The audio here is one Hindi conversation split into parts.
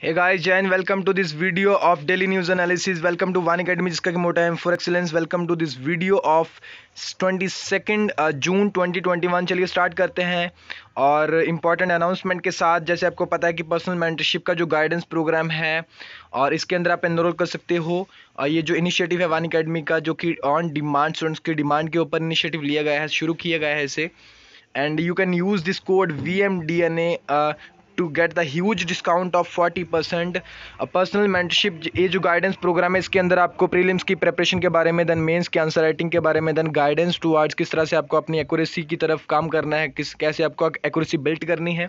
Hey guys, Jai and welcome to this video of daily news analysis. Welcome to One Academy जिसका कि मोटा है for excellence. Welcome to this video of 22nd जून 2021. चलिए स्टार्ट करते हैं और इम्पॉर्टेंट अनाउंसमेंट के साथ. जैसे आपको पता है कि पर्सनल मेंटरशिप का जो गाइडेंस प्रोग्राम है और इसके अंदर आप एनरोल कर सकते हो. ये जो इनिशिएटिव है वन अकेडमी का जो कि ऑन डिमांड स्टूडेंट्स की डिमांड के ऊपर इनिशिएटिव लिया गया है, शुरू किया गया है इसे. And you can use this code VMDNA to get the huge discount of 40%. Personal mentorship ये जो गाइडेंस प्रोग्राम है इसके अंदर आपको प्रीलिम्स की प्रिपरेशन के बारे में, देन मेंस के आंसर राइटिंग के बारे में, देन गाइडेंस टुवर्ड्स किस तरह से आपको अपनी एक्यूरेसी की तरफ काम करना है, कैसे आपको एक्यूरेसी बिल्ड करनी है.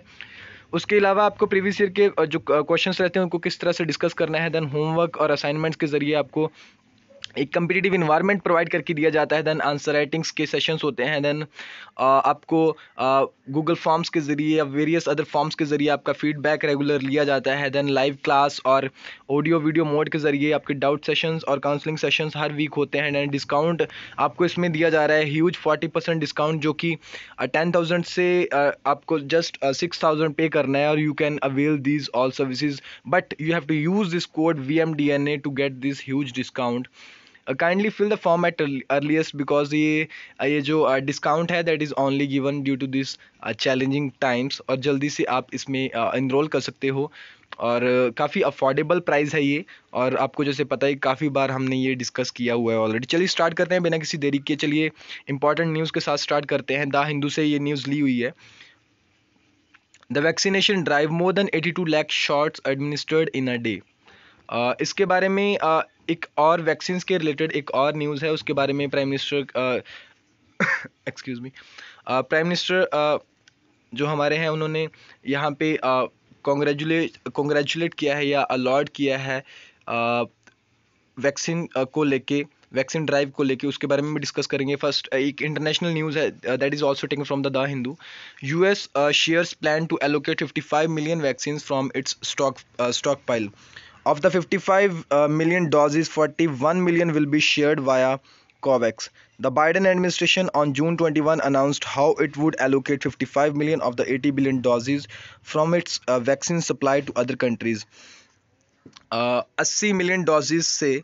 उसके अलावा आपको प्रीवियस ईयर के जो क्वेश्चंस रहते हैं उनको किस तरह से डिस्कस करना है, देन होमवर्क और असाइनमेंट्स के जरिए आपको एक कम्पिटिटिव इन्वायरमेंट प्रोवाइड करके दिया जाता है. देन आंसर राइटिंग्स के सेशंस होते हैं. देन आपको गूगल फॉर्म्स के ज़रिए या वेरियस अदर फॉर्म्स के ज़रिए आपका फीडबैक रेगुलर लिया जाता है. देन लाइव क्लास और ऑडियो वीडियो मोड के ज़रिए आपके डाउट सेशंस और काउंसलिंग सेशंस हर वीक होते हैं. देन डिस्काउंट आपको इसमें दिया जा रहा है, ह्यूज 40% डिस्काउंट, जो कि 10,000 से आपको जस्ट 6,000 पे करना है और you can avail these all services, but you have to use this code VMDNA to get this huge discount. Kindly fill the form at earliest because ये जो डिस्काउंट है that is only given due to this challenging times, और जल्दी से आप इसमें इनरोल कर सकते हो. और काफ़ी अफोर्डेबल प्राइस है ये, और आपको जैसे पता है काफ़ी बार हमने ये डिस्कस किया हुआ है ऑलरेडी. चलिए स्टार्ट करते हैं बिना किसी देरी के. चलिए इंपॉर्टेंट न्यूज़ के साथ स्टार्ट करते हैं. द हिंदू से ये न्यूज़ ली हुई है. The vaccination drive, more than 82 lakh shots administered in a day. इसके बारे में एक और वैक्सीन्स के रिलेटेड एक और न्यूज़ है, उसके बारे में prime minister excuse me prime minister जो हमारे हैं उन्होंने यहाँ पे कॉन्ग्रेचुलेट किया है या अलॉट किया है वैक्सीन को लेके, वैक्सीन ड्राइव को लेके. उसके बारे में भी डिस्कस करेंगे. फर्स्ट एक इंटरनेशनल न्यूज़ है that is also taken from the Hindu. US shares plan to allocate 55 million vaccines from its stockpile. Of the 55 million doses, 41 million will be shared via COVAX. The Biden administration on June 21 announced how it would allocate 55 million of the 80 billion doses from its vaccine supply to other countries. 80 million doses से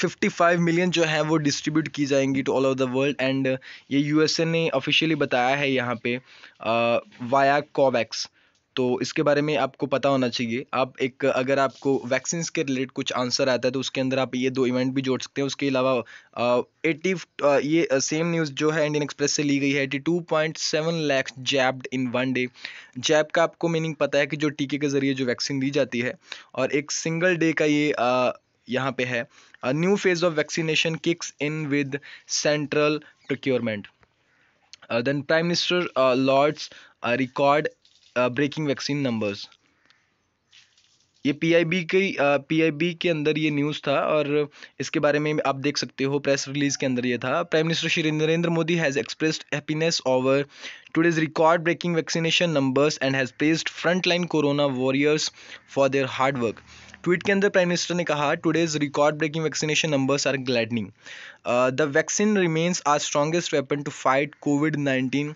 55 मिलियन जो है वो डिस्ट्रीब्यूट की जाएंगी to all over the world. And ये USA ने ऑफिशियली बताया है यहाँ पे वाया कोवैक्स. तो इसके बारे में आपको पता होना चाहिए. आप एक अगर आपको वैक्सीन के रिलेटेड कुछ आंसर आता है तो उसके अंदर आप ये दो इवेंट भी जोड़ सकते हैं. उसके अलावा 80 ये सेम न्यूज़ जो है इंडियन एक्सप्रेस से ली गई है. 82.7 लाख जैब्ड इन वन डे. जैब का आपको मीनिंग पता है कि जो टीके के ज़रिए जो वैक्सीन दी जाती है, और एक सिंगल डे का ये यहाँ पे है. New phase of vaccination kicks in with central procurement. Then prime minister lauds record breaking vaccine numbers. ये PIB के अंदर ये न्यूज़ था, और इसके बारे में आप देख सकते हो प्रेस रिलीज के अंदर ये था. Prime minister Shri Narendra Modi has expressed happiness over today's record breaking vaccination numbers and has praised front line corona warriors for their hard work. Tweet के अंदर प्राइम मिनिस्टर ने कहा, today's record breaking vaccination numbers are gladdening. The vaccine remains our strongest weapon to fight COVID-19.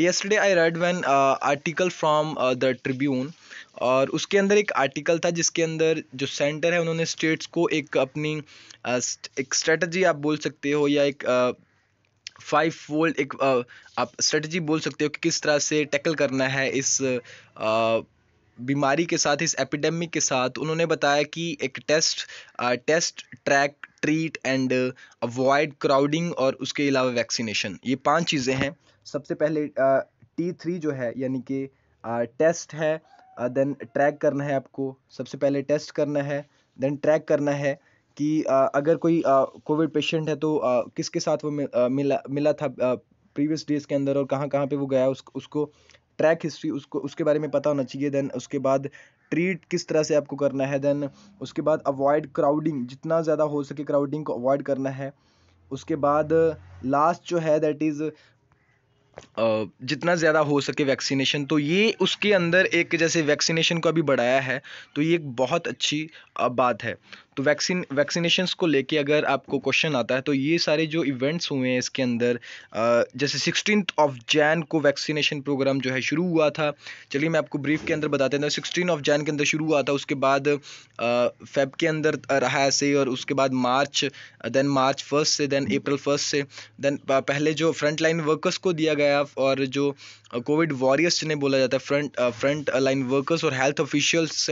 yesterday I read one article from the Tribune, और उसके अंदर एक आर्टिकल था जिसके अंदर जो सेंटर है उन्होंने स्टेट्स को एक अपनी एक स्ट्रेटजी आप बोल सकते हो, या एक 5 फोल्ड एक आप स्ट्रेटजी बोल सकते हो कि किस तरह से टैकल करना है इस बीमारी के साथ, इस एपिडेमिक के साथ. उन्होंने बताया कि एक test track treat and avoid crowding और उसके अलावा वैक्सीनेशन, ये 5 चीज़ें हैं. सबसे पहले T3 जो है यानी कि टेस्ट है, देन ट्रैक करना है आपको. सबसे पहले टेस्ट करना है, देन ट्रैक करना है कि अगर कोई कोविड पेशेंट है तो किसके साथ वो मिला था प्रीवियस डेज के अंदर, और कहाँ कहाँ पे वो गया, उसको ट्रैक हिस्ट्री उसके बारे में पता होना चाहिए. देन उसके बाद ट्रीट किस तरह से आपको करना है. देन उसके बाद अवॉइड क्राउडिंग, जितना ज़्यादा हो सके क्राउडिंग को अवॉइड करना है. उसके बाद लास्ट जो है दैट इज़ जितना ज़्यादा हो सके वैक्सीनेशन. तो ये उसके अंदर एक जैसे वैक्सीनेशन को अभी बढ़ाया है, तो ये एक बहुत अच्छी बात है. तो वैक्सीनेशंस को लेके अगर आपको क्वेश्चन आता है तो ये सारे जो इवेंट्स हुए हैं इसके अंदर, जैसे 16th ऑफ जैन को वैक्सीनेशन प्रोग्राम जो है शुरू हुआ था। चलिए मैं आपको ब्रीफ के अंदर बता देता हूँ। 16 ऑफ जैन के अंदर शुरू हुआ था, उसके बाद फेब के अंदर रहा ऐसे ही, और उसके बाद देन मार्च 1 से, देन अप्रैल 1 से, देन पहले जो फ्रंट लाइन वर्कर्स को दिया गया, और जो कोविड वॉरियर्स जिन्हें बोला जाता है, फ्रंट लाइन वर्कर्स और हेल्थ ऑफिशियल्स,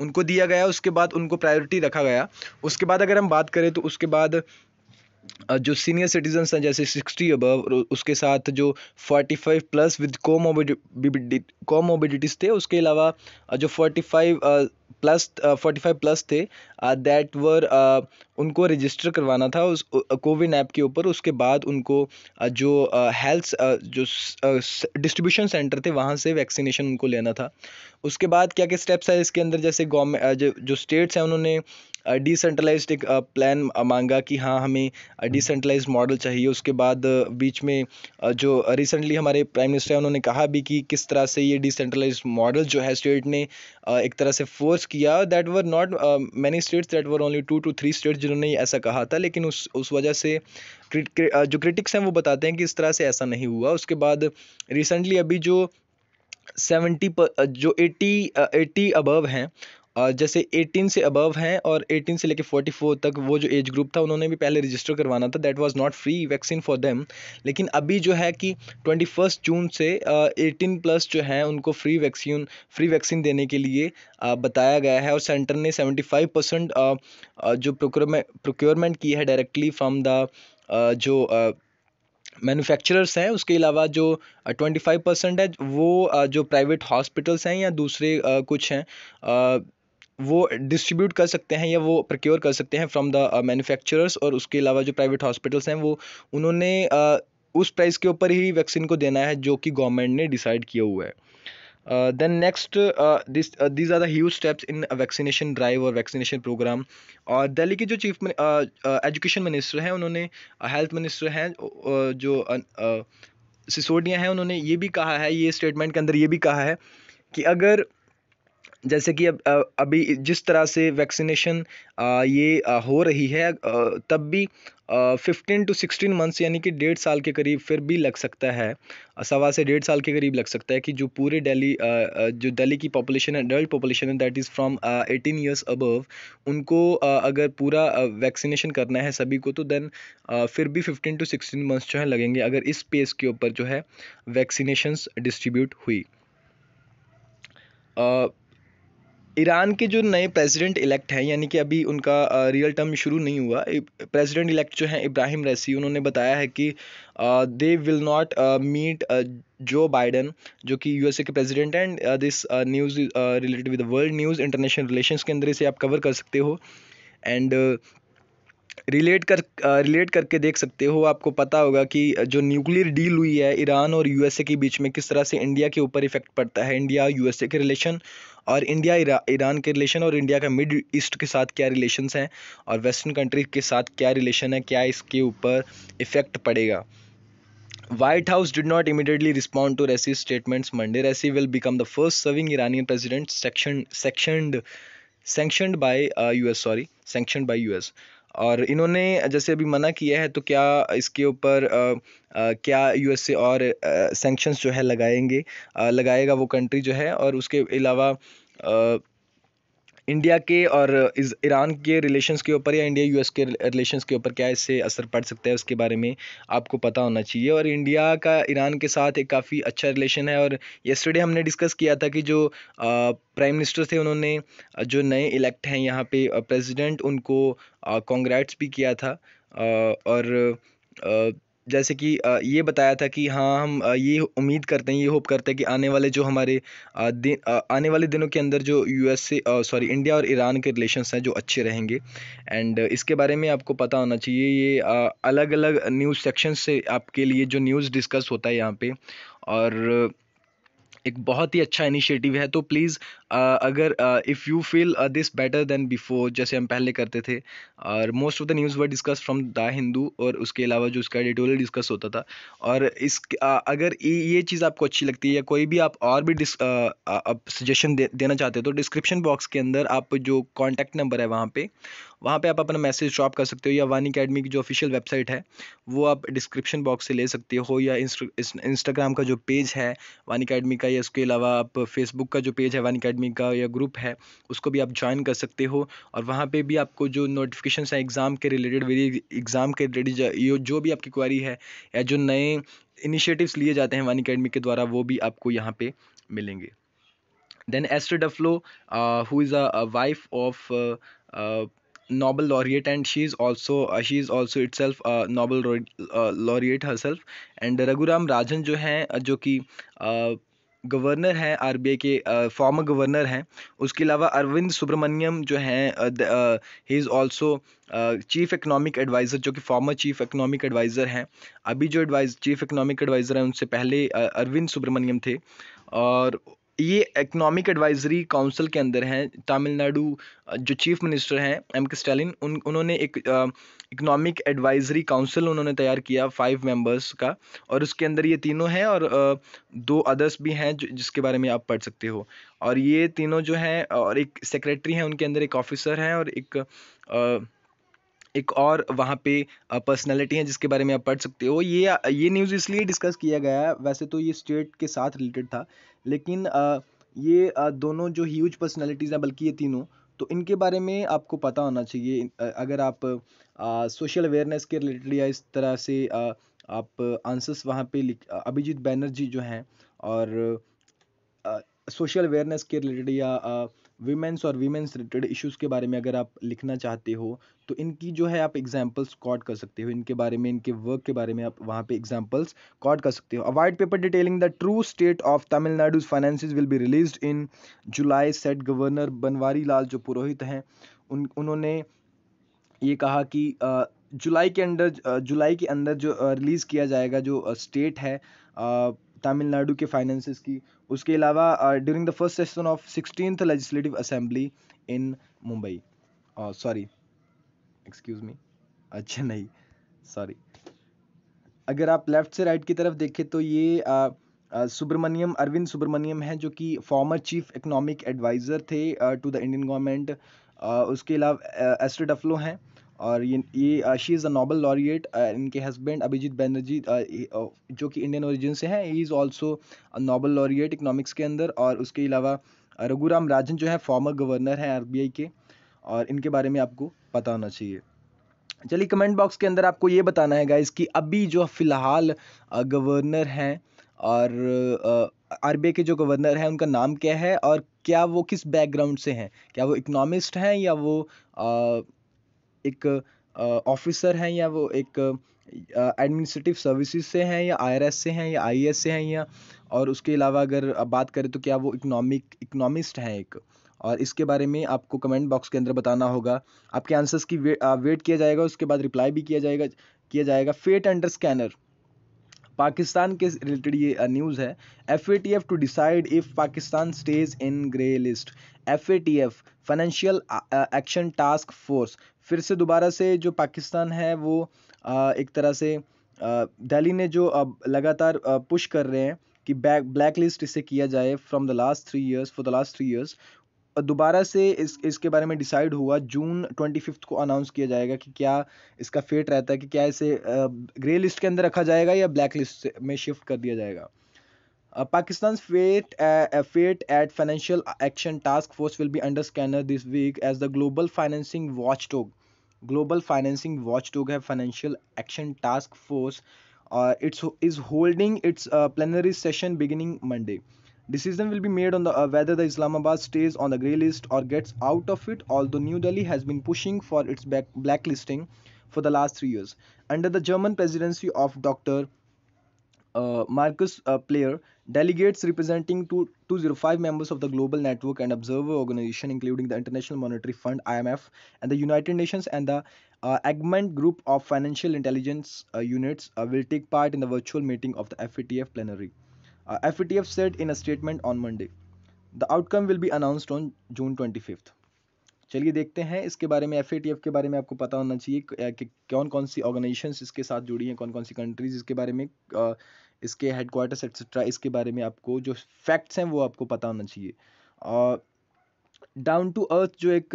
उनको दिया गया। उसके बाद उनको प्रायोरिटी रखा गया। उसके बाद अगर हम बात करें तो उसके बाद जो सीनियर सिटीजन्स हैं जैसे 60 अबव, उसके साथ जो 45 प्लस विद कोमोबिडिटीज थे, उसके अलावा जो 45 प्लस थे, दैट वर उनको रजिस्टर करवाना था उस कोविन ऐप के ऊपर। उसके बाद उनको जो हेल्थ जो डिस्ट्रीब्यूशन सेंटर थे वहाँ से वैक्सीनेशन उनको लेना था। उसके बाद क्या क्या स्टेप्स है इसके अंदर, जैसे गवर्नमेंट जो स्टेट्स हैं उन्होंने डिसेंट्रलाइज्ड एक प्लान मांगा कि हाँ हमें डिसेंट्रलाइज्ड मॉडल चाहिए। उसके बाद बीच में जो रिसेंटली हमारे प्राइम मिनिस्टर हैं उन्होंने कहा भी कि किस तरह से ये डिसेंट्रलाइज्ड मॉडल जो है स्टेट ने एक तरह से फोर्स किया। That were not many states, that were only 2 to 3 states जिन्होंने ऐसा कहा था, लेकिन उस वजह से जो क्रिटिक्स हैं वो बताते हैं कि इस तरह से ऐसा नहीं हुआ। उसके बाद रिसेंटली अभी जो 80 अबव हैं, जैसे 18 से अबव हैं और 18 से लेके 44 तक वो जो एज ग्रुप था उन्होंने भी पहले रजिस्टर करवाना था। That was not free vaccine for them. लेकिन अभी जो है कि 21 जून से 18 प्लस जो हैं उनको फ्री वैक्सीन देने के लिए बताया गया है। और सेंटर ने 75% जो प्रोक्योरमेंट की है डायरेक्टली फ्रॉम द जो मैन्युफैक्चरर्स हैं। उसके अलावा जो 25% है वो जो प्राइवेट हॉस्पिटल्स हैं या दूसरे कुछ हैं वो डिस्ट्रीब्यूट कर सकते हैं या वो प्रोक्योर कर सकते हैं फ्रॉम द मैन्युफैक्चरर्स। और उसके अलावा जो प्राइवेट हॉस्पिटल्स हैं वो उन्होंने उस प्राइस के ऊपर ही वैक्सीन को देना है जो कि गवर्नमेंट ने डिसाइड किया हुआ है। Then next, these are the huge steps in a vaccination drive और vaccination program। और दिल्ली के जो चीफ एजुकेशन मिनिस्टर हैं उन्होंने, हेल्थ मिनिस्टर हैं जो सिसोदिया हैं, उन्होंने ये भी कहा है, ये स्टेटमेंट के अंदर ये भी कहा है कि अगर जैसे कि अभी जिस तरह से वैक्सीनेशन ये हो रही है, तब भी 15 to 16 मंथ्स यानी कि 1.5 साल के करीब फिर भी लग सकता है, 1.25 से 1.5 साल के करीब लग सकता है कि जो पूरे जो दिल्ली की पॉपुलेशन है, एडल्ट पॉपुलेशन है, that is from 18 years above, उनको अगर पूरा वैक्सीनेशन करना है सभी को, तो देन फिर भी 15 to 16 मंथ्स जो है लगेंगे अगर इस पेस के ऊपर जो है वैक्सीनेशंस डिस्ट्रीब्यूट हुई। ईरान के जो नए प्रेसिडेंट इलेक्ट हैं, यानी कि अभी उनका रियल टर्म शुरू नहीं हुआ, प्रेसिडेंट इलेक्ट जो हैं इब्राहिम रईसी, उन्होंने बताया है कि दे विल नॉट मीट जो बाइडन जो कि यूएसए के प्रेसिडेंट हैं। And this news related with world news international relations के अंदर इसे आप कवर कर सकते हो। एंड रिलेट करके देख सकते हो। आपको पता होगा कि जो न्यूक्लियर डील हुई है ईरान और यूएसए के बीच में, किस तरह से इंडिया के ऊपर इफेक्ट पड़ता है, इंडिया यूएसए के रिलेशन और इंडिया ईरान के रिलेशन, और इंडिया का मिड ईस्ट के साथ क्या रिलेशंस हैं और वेस्टर्न कंट्रीज के साथ क्या रिलेशन है, क्या इसके ऊपर इफेक्ट पड़ेगा। White House did not immediately respond to Raisi's statements Monday. Raisi will become the first serving Iranian president sanctioned by US। और इन्होंने जैसे अभी मना किया है, तो क्या इसके ऊपर क्या यूएसए और सैंक्शंस जो है लगाएगा वो कंट्री जो है। और उसके अलावा इंडिया के और ईरान के रिलेशंस के ऊपर या इंडिया यूएस के रिलेशंस के ऊपर क्या इससे असर पड़ सकता है, उसके बारे में आपको पता होना चाहिए। और इंडिया का ईरान के साथ एक काफ़ी अच्छा रिलेशन है। और येस्टरडे हमने डिस्कस किया था कि जो प्राइम मिनिस्टर थे उन्होंने जो नए इलेक्ट हैं यहाँ पे प्रेसिडेंट, उनको कॉन्ग्रेट्स भी किया था। और जैसे कि ये बताया था कि हाँ हम ये उम्मीद करते हैं, ये होप करते हैं कि आने वाले जो हमारे आने वाले दिनों के अंदर जो इंडिया और ईरान के रिलेशंस हैं जो अच्छे रहेंगे। एंड इसके बारे में आपको पता होना चाहिए, ये अलग अलग न्यूज़ सेक्शन से आपके लिए जो न्यूज़ डिस्कस होता है यहाँ पे, और एक बहुत ही अच्छा इनिशिएटिव है। तो प्लीज़ अगर if you feel this better than before, जैसे हम पहले करते थे, और most of the news were discuss from the Hindu, और उसके अलावा जो उसका एडिटोरियल डिस्कस होता था। और अगर ये चीज़ आपको अच्छी लगती है, या कोई भी आप और भी आप सजेशन देना चाहते हो, तो डिस्क्रिप्शन बॉक्स के अंदर आप जो कॉन्टैक्ट नंबर है वहाँ पे आप अपना मैसेज ड्रॉप कर सकते हो, या वानी अकेडमी की जो ऑफिशियल वेबसाइट है वो आप डिस्क्रिप्शन बॉक्स से ले सकते हो, या इंस्टाग्राम का जो पेज है वानी अकेडमी का, या इसके अलावा आप फेसबुक का जो पेज है वानी अकेडमी का या ग्रुप है, उसको भी आप ज्वाइन कर सकते हो। और वहाँ पे भी आपको जो नोटिफिकेशन है एग्ज़ाम के रिलेटेड, वेरी एग्ज़ाम के रिलेटेड जो भी आपकी क्वेरी है, या जो नए इनिशिएटिव्स लिए जाते हैं वानी अकेडमी के द्वारा, वो भी आपको यहाँ पे मिलेंगे। Then Esther Duflo, who is a wife of Nobel laureate, and she is also itself a Nobel laureate herself. And Raghuram Rajan जो हैं, जो कि गवर्नर हैं आरबीआई के, फॉर्मर गवर्नर हैं। उसके अलावा अरविंद सुब्रमण्यम जो हैं, he is also chief economic adviser, जो कि फॉर्मर चीफ इकोनॉमिक एडवाइज़र हैं। अभी जो चीफ इकोनॉमिक एडवाइज़र हैं उनसे पहले अरविंद सुब्रमण्यम थे। और ये इकोनॉमिक एडवाइजरी काउंसिल के अंदर हैं। तमिलनाडु जो चीफ मिनिस्टर हैं एम के स्टालिन, उन्होंने एक इकोनॉमिक एडवाइजरी काउंसिल उन्होंने तैयार किया 5 मेंबर्स का, और उसके अंदर ये तीनों हैं, और 2 अदर्स भी हैं जिसके बारे में आप पढ़ सकते हो। और ये तीनों जो हैं, और एक सेक्रेटरी हैं, उनके अंदर एक ऑफिसर हैं, और एक और वहाँ पे पर्सनैलिटी है जिसके बारे में आप पढ़ सकते हो। ये न्यूज़ इसलिए डिस्कस किया गया है, वैसे तो ये स्टेट के साथ रिलेटेड था, लेकिन ये दोनों जो ह्यूज पर्सनैलिटीज़ हैं, बल्कि ये तीनों, तो इनके बारे में आपको पता होना चाहिए। अगर आप सोशल अवेयरनेस के रिलेटेड या इस तरह से आप आंसर्स वहाँ पे अभिजीत बैनर्जी जो हैं, और सोशल अवेयरनेस के रिलेटेड, या वीमेंस और वीमेंस रिलेटेड इश्यूज़ के बारे में अगर आप लिखना चाहते हो, तो इनकी जो है आप एग्जांपल्स कोट कर सकते हो, इनके बारे में, इनके वर्क के बारे में आप वहाँ पे एग्जांपल्स कोट कर सकते हो। A white paper detailing the true state of Tamil Nadu's finances will be released in July, said governor Banwari Lal जो पुरोहित हैं। उन्होंने ये कहा कि जुलाई के अंदर जो रिलीज़ किया जाएगा, जो स्टेट है तमिलनाडु के फाइनेंसेस की। उसके अलावा during the first session of 16th legislative assembly in Mumbai, sorry, excuse me, अच्छा नहीं, सॉरी। अगर आप लेफ्ट से राइट की तरफ देखें तो ये अरविंद सुब्रमण्यम है, जो कि फॉर्मर चीफ इकोनॉमिक एडवाइज़र थे टू द इंडियन गवर्नमेंट। उसके अलावा एस्टर डफलो हैं, और ये she is a Nobel laureate. इनके हस्बैंड अभिजीत बैनर्जी, जो कि इंडियन ओरिजिन से हैं, he is also Nobel laureate economics के अंदर। और उसके अलावा रघुराम राजन जो है फॉर्मर गवर्नर हैं आरबीआई के, और इनके बारे में आपको पता होना चाहिए। चलिए, कमेंट बॉक्स के अंदर आपको ये बताना है गाइस कि अभी जो फ़िलहाल गवर्नर हैं, और आरबीआई के जो गवर्नर हैं उनका नाम क्या है, और क्या वो किस बैकग्राउंड से हैं, क्या वो इकोनॉमिस्ट हैं, या वो एक ऑफिसर हैं, या वो एक एडमिनिस्ट्रेटिव सर्विसेज से हैं, या आईआरएस से हैं, या आईएएस से हैं, या और उसके अलावा अगर बात करें तो क्या वो इकोनॉमिस्ट हैं एक। और इसके बारे में आपको कमेंट बॉक्स के अंदर बताना होगा। आपके आंसर्स की वेट किया जाएगा, उसके बाद रिप्लाई भी किया जाएगा। फेट अंडर स्कैनर, पाकिस्तान के रिलेटेड ये न्यूज़ है। FATF to decide if Pakistan stays in grey list. FATF financial action task force, फिर से दोबारा से जो पाकिस्तान है वो एक तरह से दिल्ली ने जो अब लगातार पुश कर रहे हैं कि ब्लैक लिस्ट इसे किया जाए फॉर द लास्ट 3 इयर्स। दोबारा से इसके बारे में डिसाइड हुआ, जून 25 को अनाउंस किया जाएगा कि क्या इसका फेट रहता है, कि क्या इसे ग्रे लिस्ट के अंदर रखा जाएगा या ब्लैक लिस्ट में शिफ्ट कर दिया जाएगा। Pakistan's fate at Financial Action Task Force will be under scanner this week as the global financing watchdog है Financial Action Task Force. It is holding its plenary session beginning Monday. Decision will be made on the whether the Islamabad stays on the grey list or gets out of it. Although New Delhi has been pushing for its blacklisting for the last 3 years under the German presidency of Dr. Marcus Player, delegates representing 205 members of the Global Network and Observer Organization, including the International Monetary Fund (IMF) and the United Nations and the Agment Group of Financial Intelligence Units, will take part in the virtual meeting of the FATF plenary. FATF said in a statement on Monday. The outcome will be announced on June 25। चलिए देखते हैं इसके बारे में। FATF के बारे में आपको पता होना चाहिए कि कौन कौन सी ऑर्गेनाइजेशंस इसके साथ जुड़ी हैं, कौन कौन सी कंट्रीज इसके बारे में, इसके हेडक्वार्टर्स एक्सेट्रा, इसके बारे में आपको जो फैक्ट्स हैं वो आपको पता होना चाहिए। डाउन टू अर्थ जो एक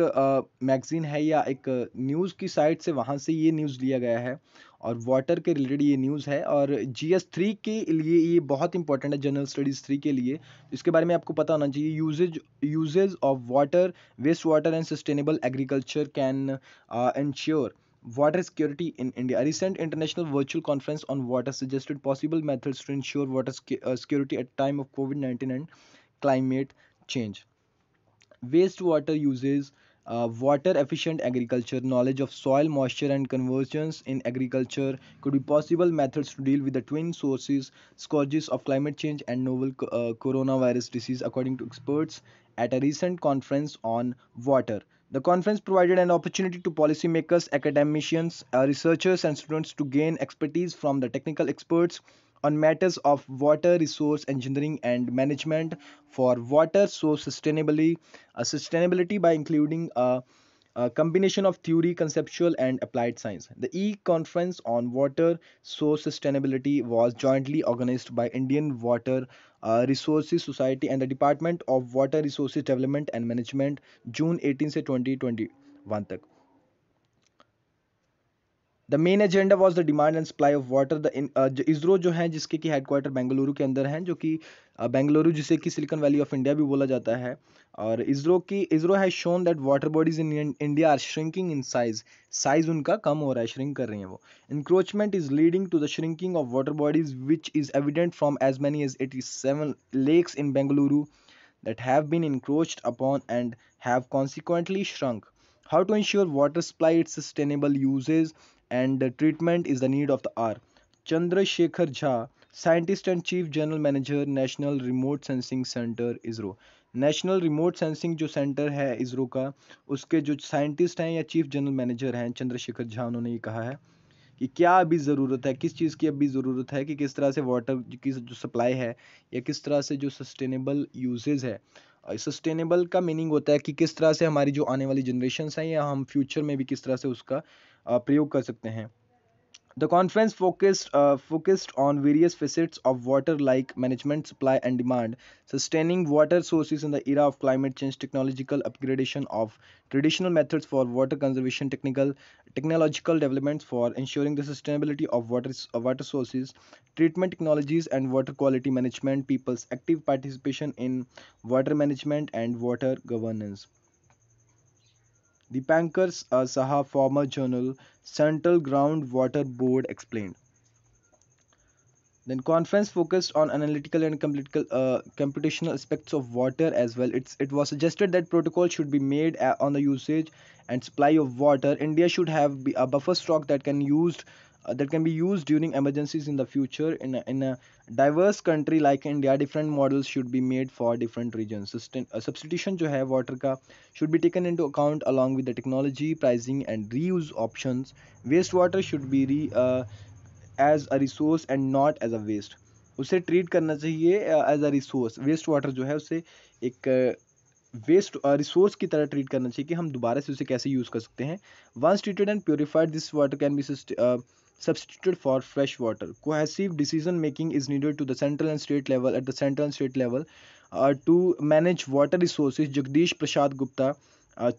मैगजीन है या एक न्यूज़ की साइट से, वहाँ से ये न्यूज़ लिया गया है और वाटर के रिलेटेड ये न्यूज़ है। और GS3 के लिए ये बहुत इंपॉर्टेंट है, जनरल स्टडीज़ 3 के लिए। इसके बारे में आपको पता होना चाहिए। Uses of water, waste water and sustainable agriculture can ensure water security in India. A recent international virtual conference on water suggested possible methods to ensure water security at time of COVID-19 and climate change. Wastewater uses, water efficient agriculture, knowledge of soil moisture and convergence in agriculture could be possible methods to deal with the twin sources scourges of climate change and novel coronavirus disease, according to experts at a recent conference on water. The conference provided an opportunity to policymakers, academicians, researchers, and students to gain expertise from the technical experts on matters of water resource engineering and management for water source sustainability by including a combination of theory, conceptual, and applied science. The e-conference on water source sustainability was jointly organized by Indian Water Resources Society and the Department of Water Resources Development and Management, June 18 से 2021 तक। The main agenda was the demand and supply of water. ISRO जो है, जिसके की हेडक्वार्टर बेंगलुरु के अंदर हैं, जो कि बेंगलुरु जिसे कि सिलिकॉन वैली ऑफ इंडिया भी बोला जाता है। और ISRO has shown that water bodies in India are shrinking in size उनका कम हो रहा है, श्रिंक कर रही हैं वो। Encroachment is leading to the shrinking of water bodies which is evident from as many as 87 lakes in Bengaluru that have been encroached upon and have consequently shrunk. How to ensure water supply, its sustainable uses and treatment is the need of the hour. Chandrasekhar Jha, scientist and chief general manager, National Remote Sensing Center, ISRO. National remote sensing जो सेंटर है इसरो का, उसके जो साइंटिस्ट हैं या चीफ जनरल मैनेजर हैं चंद्रशेखर झा, उन्होंने ये कहा है कि क्या अभी ज़रूरत है, किस चीज़ की अभी ज़रूरत है, कि किस तरह से वाटर की जो सप्लाई है या किस तरह से जो सस्टेनेबल यूजेज है। सस्टेनेबल का मीनिंग होता है कि किस तरह से हमारी जो आने वाली जनरेशन्स हैं या हम फ्यूचर में भी किस तरह से उसका प्रयोग कर सकते हैं। The conference focused on various facets of water like management, supply and demand, sustaining water sources in the era of climate change, technological upgradation of traditional methods for water conservation, technological developments for ensuring the sustainability of water sources, treatment technologies and water quality management, people's active participation in water management and water governance. Dipankar Saha, former journal, Central Groundwater Board, explained. Then conference focused on analytical and computational aspects of water as well. It was suggested that protocol should be made on the usage and supply of water. India should have a buffer stock that can be used during emergencies in the future. In a diverse country like India, different models should be made for different regions. Substitution जो है water का should be taken into account along with the technology, pricing and reuse options. Wastewater should be as a resource and not as a waste. उसे ट्रीट करना चाहिए as a resource. Waste water जो है उसे एक वेस्ट रिसोर्स की तरह ट्रीट करना चाहिए कि हम दोबारा से उसे कैसे यूज़ कर सकते हैं। Once treated and purified this water can be substituted for fresh water. Cohesive decision making is needed to the central and state level to manage water resources. Jagdish Prasad Gupta,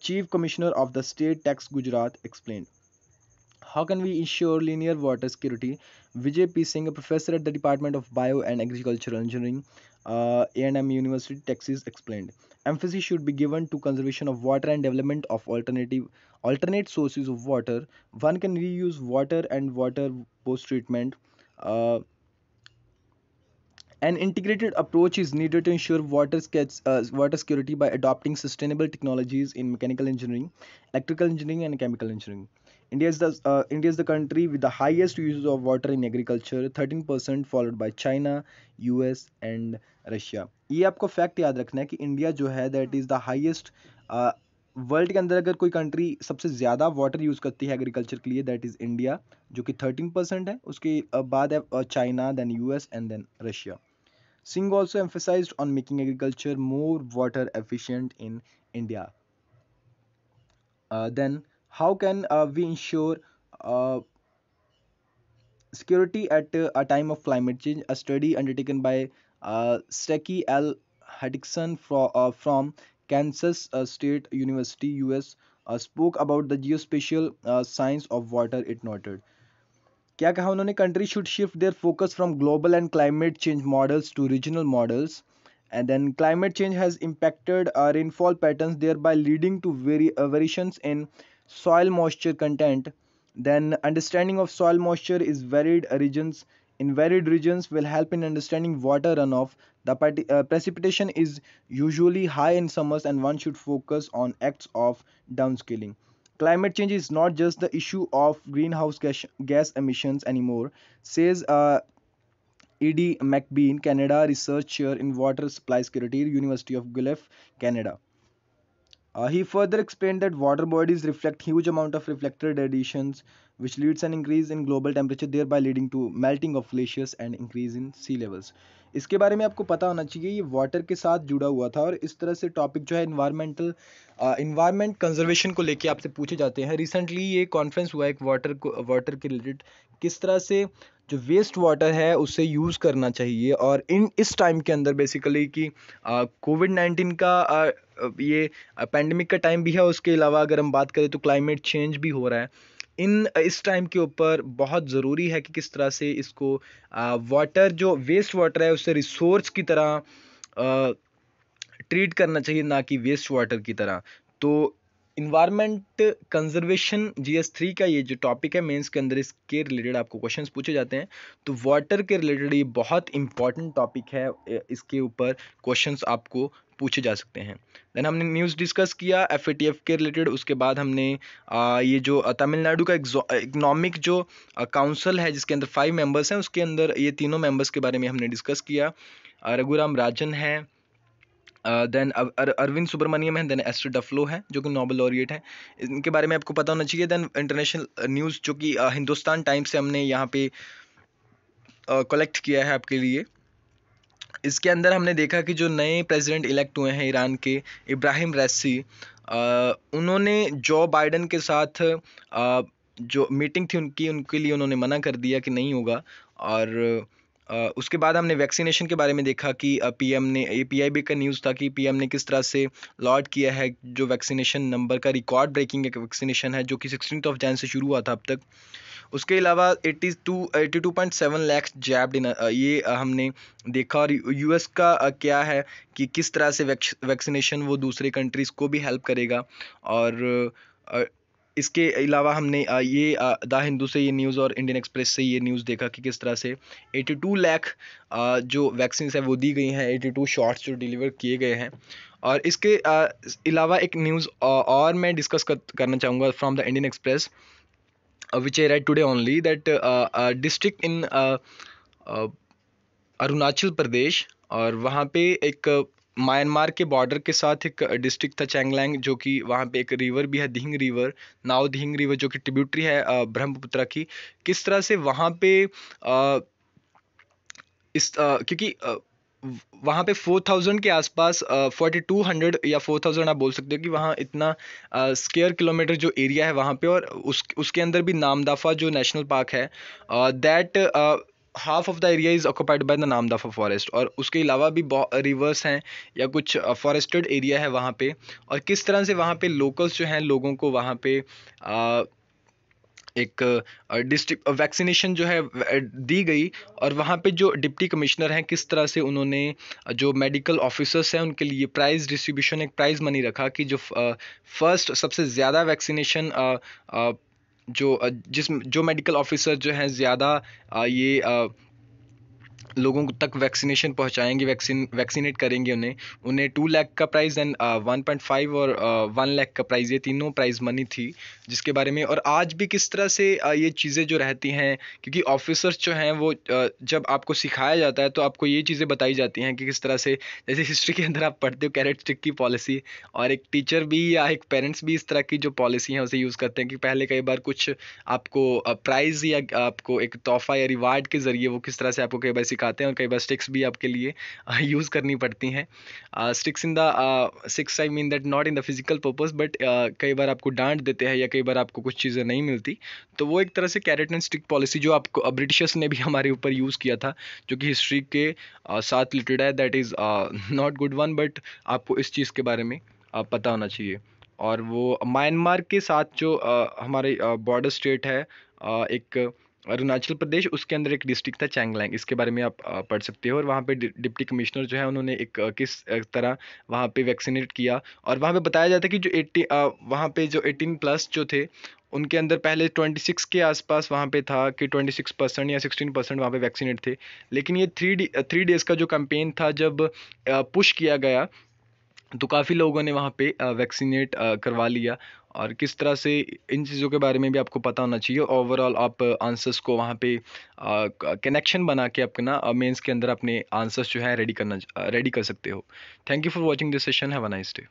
Chief Commissioner of the State Tax Gujarat, explained. How can we ensure linear water security? Vijay P. Singh, a professor at the Department of Bio and Agricultural Engineering, A&M University, Texas, explained. Emphasis should be given to conservation of water and development of alternate sources of water. One can reuse water and water post treatment. Uh, an integrated approach is needed to ensure water security by adopting sustainable technologies in mechanical engineering, electrical engineering, and chemical engineering. India is the country with the highest use of water in agriculture, 13%, followed by China, US, and Russia. ये आपको फैक्ट याद रखना है कि इंडिया जो है that is the highest world के अंदर। अगर कोई कंट्री सबसे ज़्यादा वाटर यूज़ करती है एग्रीकल्चर के लिए, दैट इज़ इंडिया, जो कि 13% है। उसके बाद है China, then US and then Russia. Singh also emphasized on making agriculture more water efficient in India. Then, how can we ensure uh, security at a time of climate change? A study undertaken by Steki L. Hutchinson from Kansas State University, US, spoke about the geospatial science of water. It noted, क्या कहा उन्होंने, countries should shift their focus from global and climate change models to regional models. And then climate change has impacted rainfall patterns, thereby leading to variations in soil moisture content. Then understanding of soil moisture is varied regions in varied regions will help in understanding water runoff. The precipitation is usually high in summers, and one should focus on acts of downscaling. Climate change is not just the issue of greenhouse gas emissions anymore, says E.D. McBean, Canada research chair in water supply security, University of Guelph, Canada. He further explained that water bodies reflect huge amount of reflected radiations, which leads an increase in global temperature, thereby leading to melting of glaciers and increase in sea levels. इसके बारे में आपको पता होना चाहिए, ये वाटर के साथ जुड़ा हुआ था, और इस तरह से टॉपिक जो है इन्वायरमेंट कंजर्वेशन को लेके आपसे पूछे जाते हैं. रिसेंटली ये कॉन्फ्रेंस हुआ एक वाटर के रिलेटेड, किस तरह से जो वेस्ट वाटर है उसे यूज़ करना चाहिए. और इस टाइम के अंदर बेसिकली कि कोविड-19 का ये पैंडमिक का टाइम भी है, उसके अलावा अगर हम बात करें तो क्लाइमेट चेंज भी हो रहा है. इस टाइम के ऊपर बहुत ज़रूरी है कि किस तरह से इसको वाटर जो वेस्ट वाटर है उससे रिसोर्स की तरह ट्रीट करना चाहिए, ना कि वेस्ट वाटर की तरह. तो इन्वायरमेंट कंजर्वेशन GS3 का ये जो टॉपिक है मेंस के अंदर, इसके रिलेटेड आपको क्वेश्चंस पूछे जाते हैं. तो वाटर के रिलेटेड ये बहुत इंपॉर्टेंट टॉपिक है, इसके ऊपर क्वेश्चंस आपको पूछे जा सकते हैं. देन हमने न्यूज़ डिस्कस किया FATF के रिलेटेड. उसके बाद हमने ये जो तमिलनाडु का इकोनॉमिक जो काउंसिल है जिसके अंदर 5 मेंबर्स हैं, उसके अंदर ये तीनों मेंबर्स के बारे में हमने डिस्कस किया. रघुराम राजन है, देन अरविंद सुब्रमण्यम है, देन एस्टर डफलो है जो कि नोबेल लॉरिएट है. इनके बारे में आपको पता होना चाहिए. देन इंटरनेशनल न्यूज़ जो कि हिंदुस्तान टाइम्स से हमने यहाँ पे कलेक्ट किया है आपके लिए. इसके अंदर हमने देखा कि जो नए प्रेसिडेंट इलेक्ट हुए हैं ईरान के, इब्राहिम रैसी, उन्होंने जो बाइडन के साथ जो मीटिंग थी उनके लिए उन्होंने मना कर दिया कि नहीं होगा. और उसके बाद हमने वैक्सीनेशन के बारे में देखा कि PM ने, ये PIB का न्यूज़ था कि PM ने किस तरह से लॉन्च किया है जो वैक्सीनेशन नंबर का रिकॉर्ड ब्रेकिंग एक वैक्सीनेशन है जो कि 16 जनवरी से शुरू हुआ था अब तक. उसके अलावा 82.7 लाख जैब्ड इन, ये हमने देखा. और US का क्या है कि किस तरह से वैक्सीनेशन वो दूसरे कंट्रीज़ को भी हेल्प करेगा. और इसके अलावा हमने ये द हिंदू से ये न्यूज़ और इंडियन एक्सप्रेस से ये न्यूज़ देखा कि किस तरह से 82 लाख जो वैक्सीन है वो दी गई हैं, 82 शॉट्स जो डिलीवर किए गए हैं. और इसके अलावा एक न्यूज़ और मैं डिस्कस करना चाहूँगा from the Indian Express, which I read today only, that a district in Arunachal Pradesh, और वहाँ पे एक म्यांमार के बॉर्डर के साथ एक डिस्ट्रिक्ट था चैंगलैंग, जो कि वहाँ पे एक रिवर भी है, दिहिंग रिवर, नाव दिहिंग रिवर, जो कि ट्रिब्यूटरी है ब्रह्मपुत्र की. किस तरह से वहाँ पे क्योंकि वहाँ पे 4000 के आसपास 4200 या 4000 आप बोल सकते हो कि वहाँ इतना स्क्वायर किलोमीटर जो एरिया है वहाँ पे. और उसके अंदर भी नामदफा जो नेशनल पार्क है, that half of the area is occupied by the Namdapha forest. और उसके अलावा भी रिवर्स हैं या कुछ फॉरेस्टेड एरिया है वहाँ पे. और किस तरह से वहाँ पे लोकल्स जो हैं, लोगों को वहाँ पे एक डिस्ट्रिक्ट वैक्सीनेशन जो है दी गई. और वहाँ पे जो डिप्टी कमिश्नर हैं, किस तरह से उन्होंने जो मेडिकल ऑफिसर्स हैं उनके लिए प्राइज़ डिस्ट्रीब्यूशन, एक प्राइज़ मनी रखा कि जो फर्स्ट सबसे ज़्यादा वैक्सीनेशन जो मेडिकल ऑफिसर जो हैं ज़्यादा ये लोगों तक वैक्सीनेशन पहुंचाएंगे, वैक्सीनेट करेंगे उन्हें 2 लाख का प्राइज़ एंड 1.5 और 1 लाख का प्राइज़, ये तीनों प्राइज़ मनी थी जिसके बारे में. और आज भी किस तरह से ये चीज़ें जो रहती हैं, क्योंकि ऑफिसर्स जो हैं वो जब आपको सिखाया जाता है तो आपको ये चीज़ें बताई जाती हैं कि किस तरह से, जैसे हिस्ट्री के अंदर आप पढ़ते हो कैरेट स्टिक की पॉलिसी, और एक टीचर भी या एक पेरेंट्स भी इस तरह की जो पॉलिसी है उसे यूज़ करते हैं कि पहले कई बार कुछ आपको प्राइज़ या आपको एक तोहफा या रिवार्ड के ज़रिए वो किस तरह से आपको कई बार सिखाते हैं और कई बार स्टिक्स भी आपके लिए यूज़ करनी पड़ती हैं। Sticks in the sticks I mean that not in the physical purpose, but कई बार आपको डांट देते हैं या कई बार आपको कुछ चीज़ें नहीं मिलती, तो वो एक तरह से कैरेट एंड स्टिक पॉलिसी जो आपको ब्रिटिशर्स ने भी हमारे ऊपर यूज़ किया था, जो कि हिस्ट्री के साथ रिलेटेड है, that is not good one, but आपको इस चीज़ के बारे में पता होना चाहिए। और वो म्यांमार के साथ जो हमारे बॉर्डर स्टेट है, एक अरुणाचल प्रदेश, उसके अंदर एक डिस्ट्रिक्ट था चैंगलांग, इसके बारे में आप पढ़ सकते हो। और वहाँ पे डिप्टी कमिश्नर जो है उन्होंने एक किस तरह वहाँ पे वैक्सीनेट किया, और वहाँ पे बताया जाता है कि जो 80 वहाँ पे जो 18+ जो थे उनके अंदर पहले 26 के आसपास वहाँ पे था कि 26% या 16% वहाँ पे वैक्सीनेट थे। लेकिन ये 3 डेज़ का जो कैंपेन था, जब पुश किया गया, तो काफ़ी लोगों ने वहाँ पे वैक्सीनेट करवा लिया। और किस तरह से इन चीज़ों के बारे में भी आपको पता होना चाहिए। ओवरऑल आप आंसर्स को वहाँ पे कनेक्शन बना के अपना मेंस के अंदर अपने आंसर्स जो है रेडी कर सकते हो। Thank you for watching this session. Have a nice day.